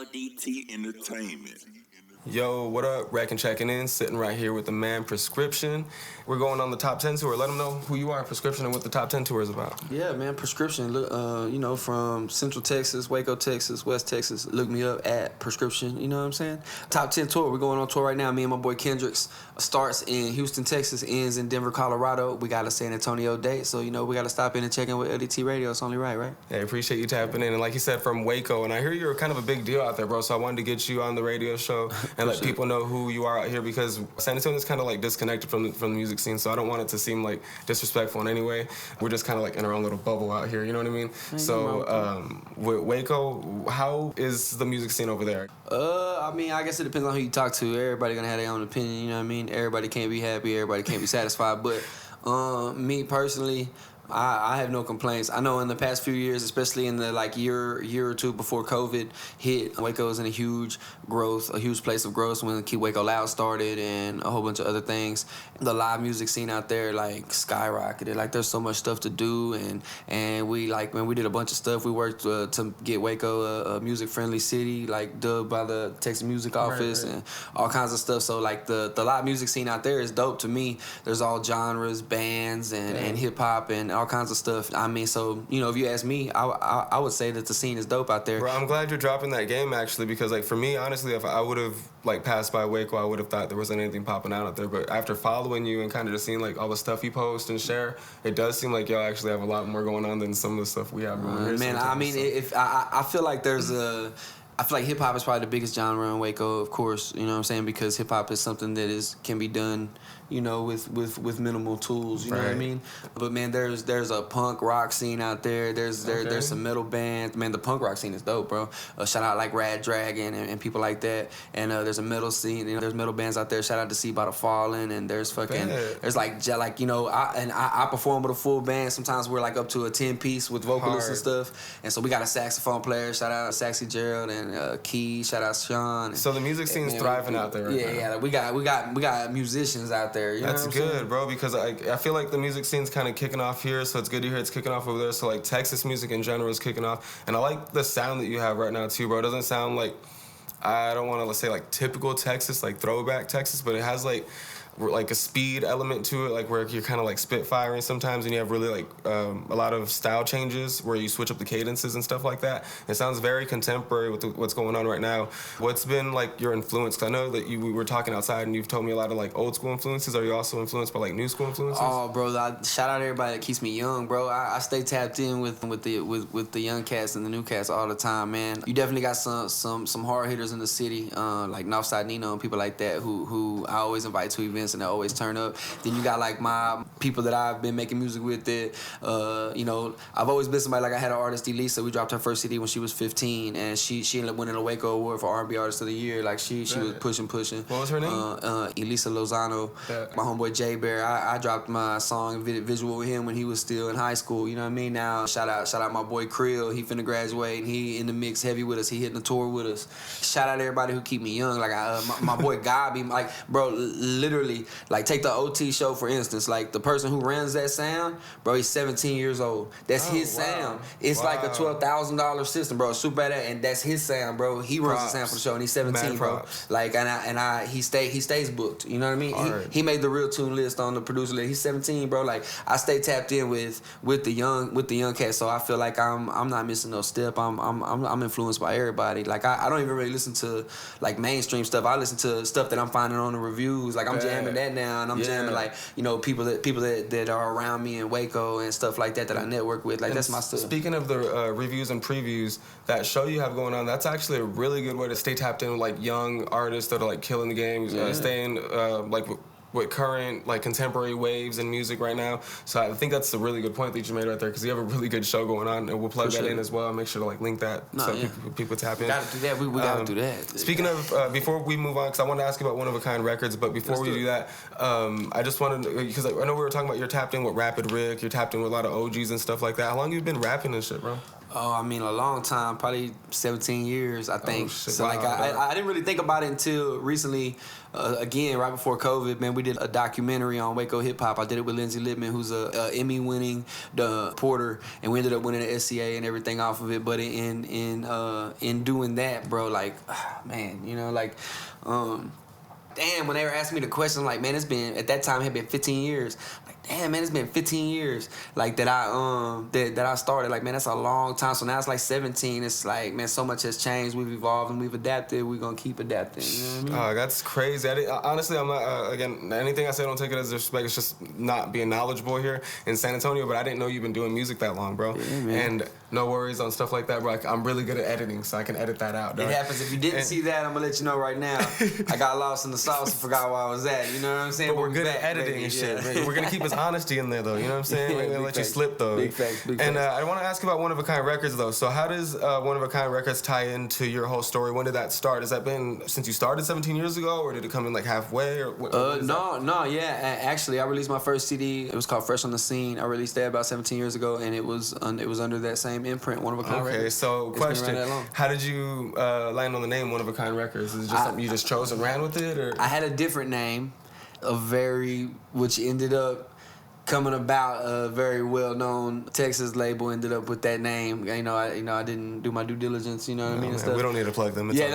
LDT Entertainment. Yo, what up? Wrecking checking in, sitting right here with the man Pirscription. We're going on the top 10 tour. Let them know who you are, Pirscription, and what the top 10 tour is about. Yeah, man, Pirscription. From Central Texas, Waco, Texas, West Texas. Look me up at Pirscription. You know what I'm saying? Top 10 tour. We're going on tour right now. Me and my boy Kendricks. Starts in Houston, Texas, ends in Denver, Colorado. We got a San Antonio date, so we got to stop in and check in with LDT Radio. It's only right? Hey, appreciate you tapping in. And like you said, from Waco, and I hear you're kind of a big deal out there, bro. So I wanted to get you on the radio show and let people know who you are out here, because San Antonio is kind of like disconnected from the music scene, so I don't want it to seem like disrespectful in any way. We're just kind of like in our own little bubble out here, you know what I mean? With Waco, how is the music scene over there? I guess it depends on who you talk to. Everybody gonna have their own opinion, you know what I mean? Everybody can't be happy, everybody can't be satisfied, but me personally, I have no complaints. I know in the past few years, especially in the year or two before COVID hit, Waco was in a huge place of growth when Keep Waco Loud started and a whole bunch of other things. The live music scene out there skyrocketed. There's so much stuff to do, and we did a bunch of stuff. We worked to get Waco a music friendly city, dubbed by the Texas Music Office, right. And all kinds of stuff. So the live music scene out there is dope to me. There's all genres, bands, and hip hop and all kinds of stuff. If you ask me, I would say that the scene is dope out there. Bro, I'm glad you're dropping that game, actually, because for me, honestly, if I would have passed by Waco, I would have thought there wasn't anything popping out there. But after following you and kind of just seeing all the stuff you post and share, it does seem like y'all actually have a lot more going on than some of the stuff we have going on here. Man, I feel like there's I feel like hip hop is probably the biggest genre in Waco, of course, you know what I'm saying, because hip hop is something that can be done, with minimal tools, you know what I mean? But man, there's a punk rock scene out there. There's some metal bands. Man, the punk rock scene is dope, bro. Shout out Rad Dragon and people like that. And there's a metal scene. There's metal bands out there. Shout out to See by the Fallen. And there's I perform with a full band. Sometimes we're up to a 10-piece with vocalists and stuff. And so we got a saxophone player. Shout out Saxy Gerald and Key. Shout out Sean. So the music scene's thriving out there right now. Yeah. We got musicians out there. You know That's good, bro, because I feel like the music scene's kind of kicking off here, so it's good to hear it's kicking off over there. So Texas music in general is kicking off, and I like the sound that you have right now too, bro. It doesn't sound I don't want to say typical Texas, throwback Texas, but it has a speed element to it, where you're kind of spitfiring sometimes, and you have really a lot of style changes where you switch up the cadences and stuff like that. It sounds very contemporary with what's going on right now. What's been your influence? 'Cause I know that we were talking outside and you've told me a lot of old school influences. Are you also influenced by new school influences? Oh, bro, shout out everybody that keeps me young, bro. I stay tapped in with the young cats and the new cats all the time, man. You definitely got some hard hitters in the city, like Northside Nino and people like that who I always invite to events and they always turn up. Then you got my people that I've been making music with that, I've always been somebody I had an artist, Elisa. We dropped her first CD when she was 15, and she ended up winning a Waco Award for R&B Artist of the Year. She was pushing. What was her name? Elisa Lozano. Yeah. My homeboy Jay Bear. I dropped my song visual with him when he was still in high school. You know what I mean? Now shout out my boy Krill. He finna graduate and he in the mix heavy with us. He hitting the tour with us. Shout out everybody who keep me young. My boy Gabi. Bro, literally. Take the OT show, for instance. The person who runs that sound, bro, he's 17 years old. That's his sound. It's a $12,000 system, bro. Super badass, and that's his sound, bro. He runs the sound for the show, and he's 17, bro. He stays booked. You know what I mean? He made the real tune list on the producer list. He's 17, bro. I stay tapped in with the young cats, so I feel like I'm not missing no step. I'm influenced by everybody. I don't even really listen to mainstream stuff. I listen to stuff that I'm finding on the reviews. I'm jamming that now. And I'm jamming people that are around me in Waco and stuff like that I network with. That's my stuff. Speaking of the reviews and previews, that show you have going on, that's actually a really good way to stay tapped in with young artists that are killing the game, staying with current contemporary waves in music right now. So I think that's a really good point that you made right there, because you have a really good show going on, and we'll plug that in as well. Make sure to link that people tap in. Gotta do that. We gotta do that. Speaking of, before we move on, because I wanted to ask you about One of a Kind Records, but before we do that, I just wanted to, because I know we were talking about you're tapped in with Rapid Rick, you're tapped in with a lot of OGs and stuff like that. How long have you been rapping and shit, bro? Oh, I mean, a long time, probably 17 years, I think. Shit. So, like, Wow, I didn't really think about it until recently. Again, right before COVID, man, we did a documentary on Waco hip hop. I did it with Lindsay Littman, who's a Emmy-winning reporter, and we ended up winning the SCA and everything off of it. But in doing that, bro, like, man, you know, like, damn, when they were asking me the question, like, man, it's been, at that time, it had been 15 years. Like, damn, man, it's been 15 years, like, that I started. Like, man, that's a long time. So now it's like 17. It's like, man, so much has changed. We've evolved and we've adapted. We're going to keep adapting. You know what I mean? That's crazy. Honestly, I'm not, again, anything I say, don't take it as disrespect. It's just not being knowledgeable here in San Antonio, but I didn't know you've been doing music that long, bro. Yeah, man. And no worries on stuff like that, bro. I'm really good at editing, so I can edit that out, dog. It happens. If you didn't see that, I'm going to let you know right now. I got lost in the sauce and forgot where I was at. You know what I'm saying? But we're good at editing and shit. Yeah. We're going to keep his honesty in there, though. You know what I'm saying? We're going to let you slip, though. Big facts. And I want to ask you about One of a Kind Records, though. So how does One of a Kind Records tie into your whole story? When did that start? Has that been since you started 17 years ago, or did it come in like halfway? Or yeah. Actually, I released my first CD. It was called Fresh on the Scene. I released that about 17 years ago, and it was under that same imprint, One of a Kind Records. Okay, so question: how did you land on the name One of a Kind Records? Is it just something you just chose and ran with it, or? I had a different name, which ended up coming about. A very well-known Texas label ended up with that name. You know, I didn't do my due diligence. You know what I mean? And stuff. We don't need to plug them. It's and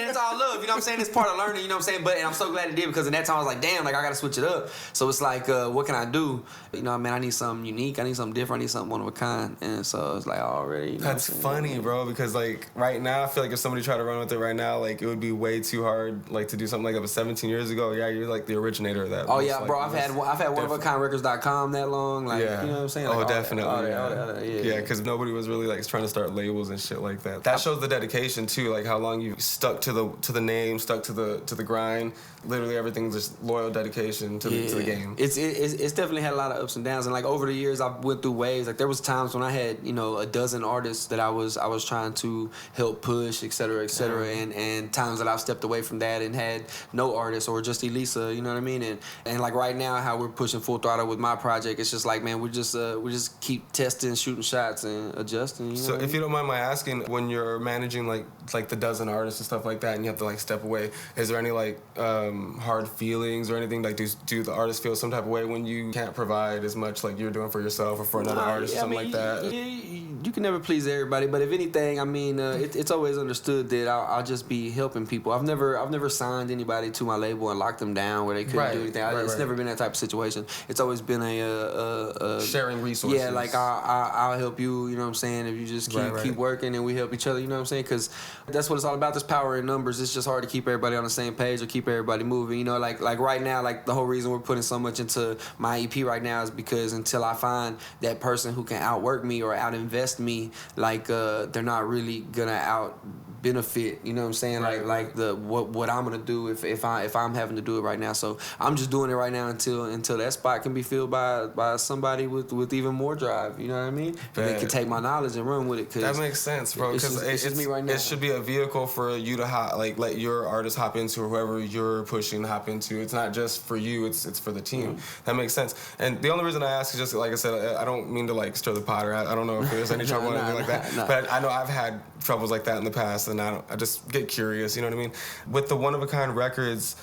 it's all love. You know what I'm saying? It's part of learning. You know what I'm saying? And I'm so glad it did, because in that time I was like, damn, like I gotta switch it up. So it's like, what can I do? You know, man, I need something unique. I need something different. I need something one of a kind. And so it's like already. You know That's funny, bro. Because like right now, I feel like if somebody tried to run with it right now, like it would be way too hard, like to do something like that. But 17 years ago, yeah, you're like the originator of that. Oh yeah, bro. I've had oneofakindrecords.com that long. Like, yeah. You know what I'm saying? Like, definitely. Yeah, because nobody was really like trying to start labels and shit like that. That shows the dedication too, like how long you stuck to the name, stuck to the grind. Literally everything's just loyal dedication to the game. It's definitely had a lot of ups and downs, and like over the years I went through waves. Like there was times when I had, you know, a dozen artists that I was trying to help push, et cetera, and times that I've stepped away from that and had no artists or just Elisa, you know what I mean? And like right now, how we're pushing full throttle with my project, it's just like, man, we just keep testing, shooting shots, and adjusting. You know so if you don't mind my asking, when you're managing like the dozen artists and stuff like that, and you have to like step away, is there any like hard feelings or anything? Like do the artists feel some type of way when you can't provide as much like you're doing for yourself or for another artist or something like that? You can never please everybody, but if anything, I mean, it's always understood that I'll just be helping people. I've never signed anybody to my label and locked them down where they couldn't do anything. It's never been that type of situation. It's always been a sharing resources. Yeah, like I'll help you. You know what I'm saying? If you just keep working and we help each other. You know what I'm saying? Because that's what it's all about. There's power in numbers. It's just hard to keep everybody on the same page or keep everybody moving. You know, like right now, like the whole reason we're putting so much into my EP right now is because until I find that person who can outwork me or outinvest me, like they're not really gonna out benefit, you know what I'm saying? Like the what I'm gonna do if I'm having to do it right now. So I'm just doing it right now until that spot can be filled by somebody with even more drive. You know what I mean? And they can take my knowledge and run with it. Cause that makes sense, bro. Because it's just me right now. It should be a vehicle for you to let your artist hop into, or whoever you're pushing hop into. It's not just for you. It's for the team. That makes sense. And the only reason I ask is just like I said, I don't mean to like stir the pot, or I don't know if there's any trouble or anything like that. But I know I've had troubles like that in the past, and I just get curious. You know what I mean? With the One of a Kind Records,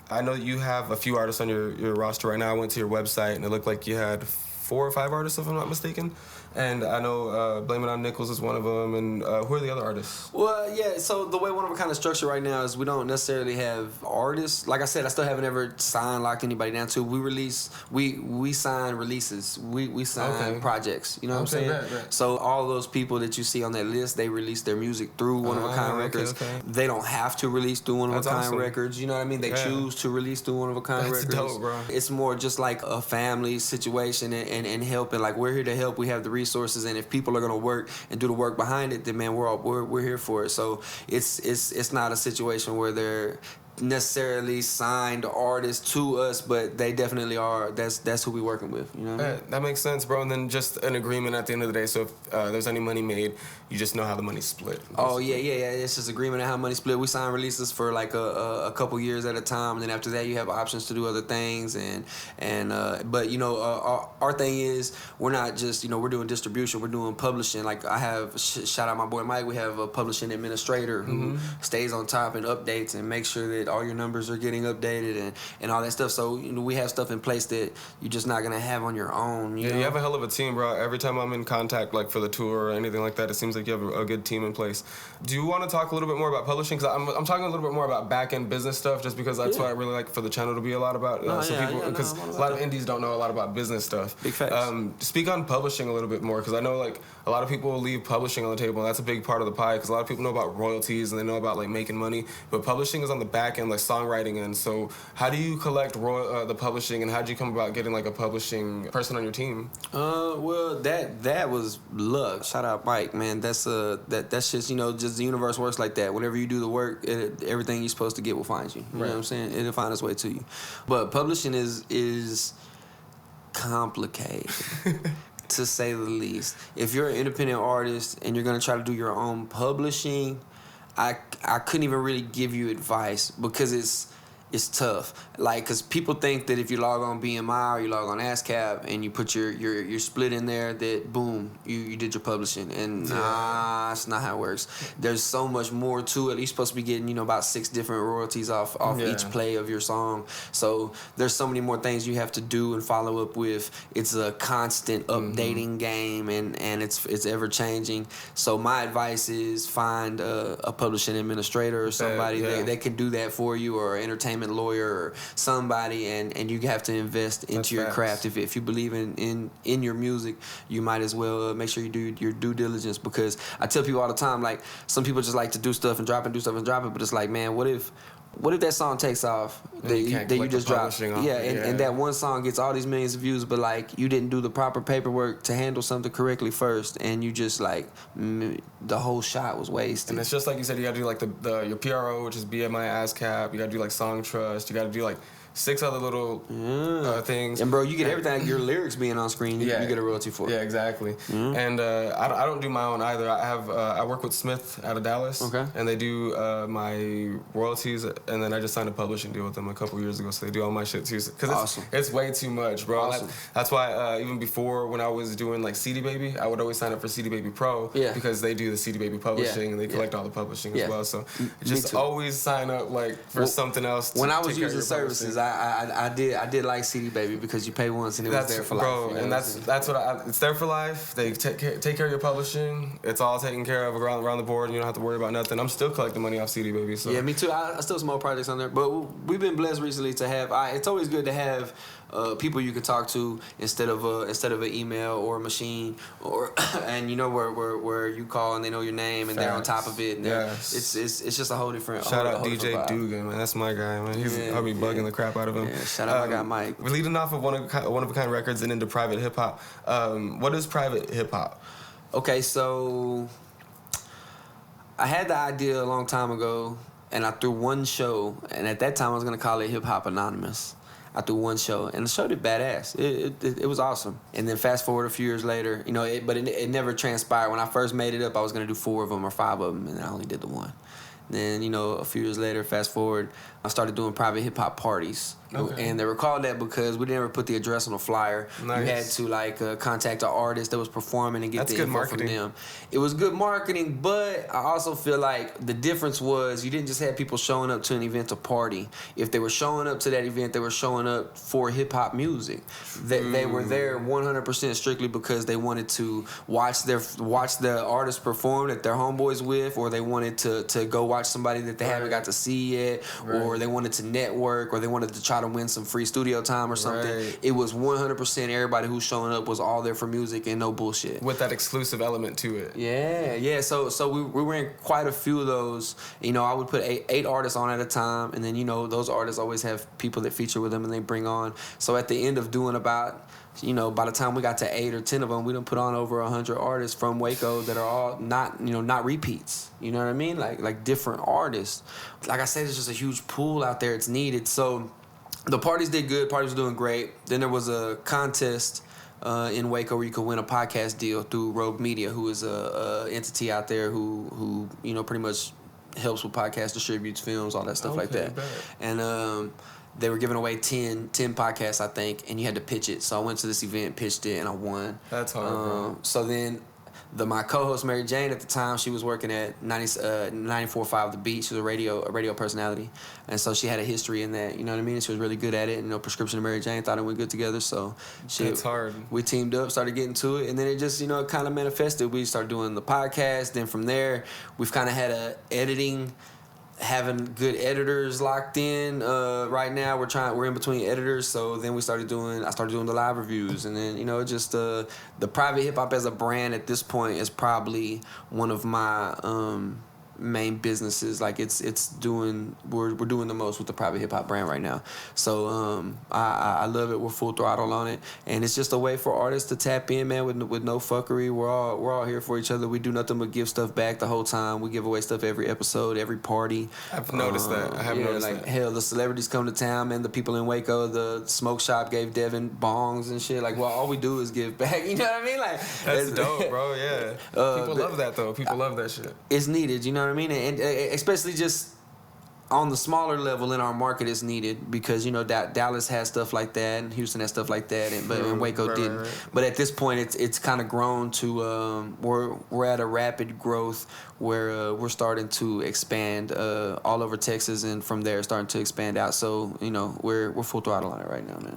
I know you have a few artists on your roster right now. I went to your website and it looked like you had 4 or 5 artists, if I'm not mistaken. And I know Blame It On Nichols is one of them. And who are the other artists? Well, yeah, so the way One of a Kind of structure right now is we don't necessarily have artists. Like I said, I still haven't ever locked anybody down to. We sign releases. We sign projects. You know what I'm saying? Right. So all those people that you see on that list, they release their music through One of a Kind Records. Okay. They don't have to release through One of a Kind Records. You know what I mean? They choose to release through One of a Kind Records. That's dope, bro. It's more just like a family situation and helping. Like we're here to help. We have the resources, and if people are gonna work and do the work behind it, then man, we're here for it. So it's not a situation where necessarily signed artists to us, but they definitely are. That's who we working with. You know what I mean? That makes sense, bro. And then just an agreement at the end of the day. So if there's any money made, you just know how the money's split. Basically. Oh yeah. It's just agreement on how money split. We sign releases for like a couple years at a time, and then after that you have options to do other things. But our thing is we're not just we're doing distribution. We're doing publishing. Like I have shout out my boy Mike. We have a publishing administrator who stays on top and updates and makes sure that all your numbers are getting updated and all that stuff. So we have stuff in place that you're just not gonna have on your own. You know? You have a hell of a team, bro. Every time I'm in contact, like for the tour or anything like that, it seems like you have a good team in place. Do you want to talk a little bit more about publishing? Because I'm talking a little bit more about back end business stuff, just because that's what I really like for the channel to be a lot about. Because a lot of indies don't know a lot about business stuff. Big facts. Speak on publishing a little bit more, because I know like a lot of people leave publishing on the table, and that's a big part of the pie. Because a lot of people know about royalties and they know about like making money, but publishing is on the back end, like songwriting end. So how do you collect the publishing, and how did you come about getting like a publishing person on your team? Well, that was luck. Shout out Mike, man. That's just just the universe works like that. Whenever you do the work, everything you're supposed to get will find you. You know what I'm saying? It'll find its way to you. But publishing is complicated. To say the least. If you're an independent artist and you're gonna try to do your own publishing, I couldn't even really give you advice because it's tough. Like, cause people think that if you log on BMI or you log on ASCAP and you put your split in there, that boom, you did your publishing. And nah, that's not how it works. There's so much more to it. You're supposed to be getting, about 6 different royalties off each play of your song. So there's so many more things you have to do and follow up with. It's a constant updating game, and it's ever changing. So my advice is find a publishing administrator or somebody that can do that for you, or an entertainment lawyer or somebody, and you have to invest into your craft. If you believe in your music, you might as well make sure you do your due diligence, because I tell people all the time, like, some people just like to do stuff and drop it, but it's like, man, what if that song takes off that you just dropped? And that one song gets all these millions of views, but like you didn't do the proper paperwork to handle something correctly first, and you just like the whole shot was wasted. And it's just like you said, you gotta do like your PRO, which is BMI ASCAP. You gotta do like Song Trust. You gotta do like 6 other little things. And bro, you get everything. Your lyrics being on screen, you get a royalty for it. Yeah, exactly. And I don't do my own either. I work with Smith out of Dallas. Okay. And they do my royalties, and then I just signed a publishing deal with them a couple years ago, so they do all my shit too. Because it's way too much, bro. Awesome. That's why even before, when I was doing like CD Baby, I would always sign up for CD Baby Pro because they do the CD Baby publishing and they collect all the publishing as well. So just always sign up like for something else. When I was using services, I did like CD Baby because you pay once and that's there for life. Bro, and that's what it's there for life. They take care of your publishing. It's all taken care of around the board, and you don't have to worry about nothing. I'm still collecting money off CD Baby. So. Yeah, me too. I still have small projects on there, but we've been blessed recently to have. It's always good to have people you can talk to instead of an email or a machine, or and where you call and they know your name and they're on top of it. And it's just a whole different. Shout out DJ Dugan, man. That's my guy, man. I'll be bugging the crap out of him. Yeah, shout out my guy Mike. We're leading off of one of a kind records and into private hip hop. What is private hip hop? Okay, so I had the idea a long time ago, and I threw one show, and at that time I was gonna call it Hip Hop Anonymous. I threw one show, and the show did badass. It was awesome. And then fast forward a few years later, but it never transpired. When I first made it up, I was gonna do 4 of them or 5 of them, and I only did the 1. Then, a few years later, fast forward, I started doing private hip hop parties. Okay. And they were called that because we never put the address on the flyer. Nice. You had to contact an artist that was performing and get the info from them. It was good marketing, but I also feel like the difference was you didn't just have people showing up to an event to party. If they were showing up to that event, they were showing up for hip hop music. They were there 100% strictly because they wanted to watch the artist perform that their homeboys with, or they wanted to go watch somebody that they haven't got to see yet, or they wanted to network, or they wanted to try try to win some free studio time or something. Right. It was 100% everybody who's showing up was all there for music and no bullshit. With that exclusive element to it. Yeah. So we were in quite a few of those. You know, I would put eight artists on at a time, and then, you know, those artists always have people that feature with them and they bring on. So at the end of doing about, you know, by the time we got to 8 or 10 of them, we done put on over 100 artists from Waco that are all not repeats. You know what I mean? Like different artists. Like I said, there's just a huge pool out there. It's needed. So the parties did good. Parties were doing great. Then there was a contest in Waco where you could win a podcast deal through Rogue Media, who is a entity out there who you know, pretty much helps with podcasts, distributes films, all that stuff like that. Bet. And they were giving away 10 podcasts, I think, and you had to pitch it. So I went to this event, pitched it, and I won. That's hard, bro. So then my co-host, Mary Jane, at the time, she was working at 94.5 The Beat. She was a radio personality. And so she had a history in that, you know what I mean? She was really good at it. You know, Pirscription and Mary Jane thought it went good together. So that's hard. We teamed up, started getting to it, and then it just, you know, it kind of manifested. We started doing the podcast. Then from there, we've kind of had having good editors locked in. Right now we're in between editors, so then I started doing the live reviews, and then, you know, just the private hip hop as a brand at this point is probably one of my main businesses. Like we're doing the most with the private hip hop brand right now. So I love it. We're full throttle on it, and it's just a way for artists to tap in, man, with no fuckery. We're all here for each other. We do nothing but give stuff back the whole time. We give away stuff every episode, every party. I've noticed that. I have noticed that. Hell, the celebrities come to town, man. The people in Waco, the smoke shop gave Devin bongs and shit. Like, well, all we do is give back. You know what I mean? Like, that's dope, bro. Yeah. People love that though. People love that shit. It's needed. You know what I mean? And especially just on the smaller level in our market, it's needed because, you know, Dallas has stuff like that and Houston has stuff like that, and Waco didn't. Right. But at this point, it's kind of grown to we're at a rapid growth where we're starting to expand all over Texas, and from there starting to expand out. So, you know, we're full throttle on it right now, man.